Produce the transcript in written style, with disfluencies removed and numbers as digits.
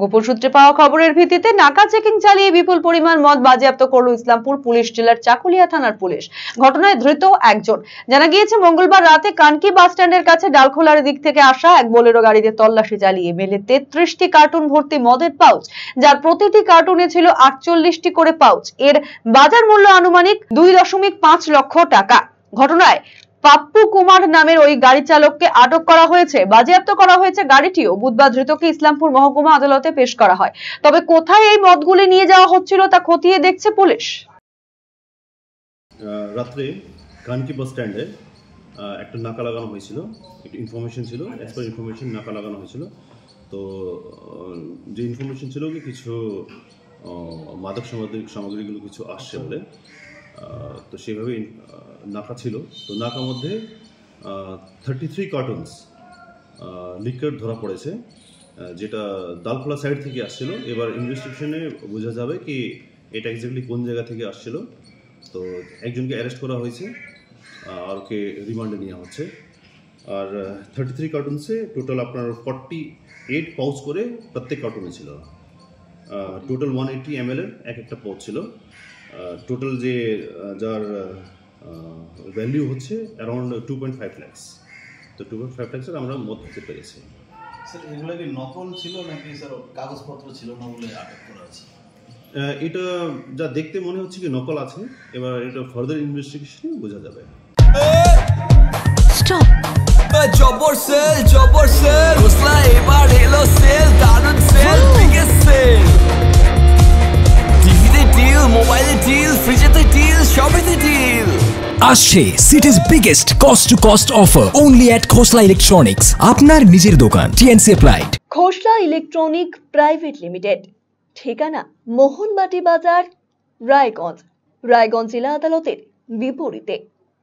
গোপন সূত্রে পাওয়া খবরের ভিত্তিতে নাকা চেকিং চালিয়ে বিপুল পরিমাণ মদ বাজেয়াপ্ত করল ইসলামপুর পুলিশ জেলার চাকুলিয়া থানার পুলিশ। ঘটনায় ধৃত একজন। জানা গিয়েছে, মঙ্গলবার রাতে কানকি বাস স্ট্যান্ডের কাছে ডালখোলার দিক থেকে আসা এক বোলেরো গাড়িতে তল্লাশি চালিয়ে মেলে 33টি কার্টুন ভর্তি মদের পাউচ, যার প্রতিটি কার্টুনে ছিল 48টি করে পাউচ। এর বাজার মূল্য আনুমানিক 2.5 লক্ষ টাকা। ঘটনায় পাপ্পু কুমার নামের ওই গাড়ি চালককে আটক করা হয়েছে। বাজেয়াপ্ত করা হয়েছে গাড়িটিও। বুধবার ধৃতকে ইসলামপুর মহকুমা আদালতে পেশ করা হয়। তবে কোথায় এই মদগুলি নিয়ে যাওয়া হচ্ছিল তা খতিয়ে দেখছে পুলিশ। রাত্রে কানকি বাস স্ট্যান্ডে একটা নাকা লাগানো হয়েছিল, একটা ইনফরমেশন ছিল, অ্যাজ পার ইনফরমেশন নাকা লাগানো হয়েছিল। তো যে ইনফরমেশন ছিল কি কিছু মাদক সামগ্রীগুলো কিছু আসছে বলে, তো সেভাবে নাকা ছিল। তো নাকার মধ্যে 33 কার্টুনস লিকার ধরা পড়েছে, যেটা দালখোলা সাইড থেকে আসছিল। এবার ইনভেস্টিগেশনে বোঝা যাবে কি এটা এক্স্যাক্টলি কোন জায়গা থেকে আসছিল। তো একজনকে অ্যারেস্ট করা হয়েছে আর ওকে রিমান্ডে নেওয়া হচ্ছে। আর 33 কার্টুনসে টোটাল আপনার 48 পাউচ করে প্রত্যেক কার্টুনে ছিল। টোটাল 180 ml এর একটা পাউচ ছিল। টোটাল যে যার ভ্যালু হচ্ছে অ্যারাউন্ড 2.5 lakhs। তো 2.5 lakhs আমরা মদ দিতে পেরেছি। স্যার এগুলো কি নকল ছিল নাকি স্যার কাগজপত্র ছিল না বলে আটক করা আছে? এটা যা দেখতে মনে হচ্ছে কি নকল আছে। এবার এটা ফার্দার ইনভেস্টিগেশনে বোঝা যাবে। স্টপ। জবর সেল খোসলা এবার এলো সেল, দারুন সেল, বিগেস্ট সেল। টিভিতে ডিল, মোবাইলে ডিল, ফ্রিজেতে ডিল, সবেতে ডিল। আসছে city's biggest cost to cost offer only at Khosla Electronics, আপনার নিজের দোকান। T and C applied. Khosla Electronic Private Limited, ঠিকানা মোহনবাটি বাজার, রায়গঞ্জ জেলা আদালতের বিপরীতে।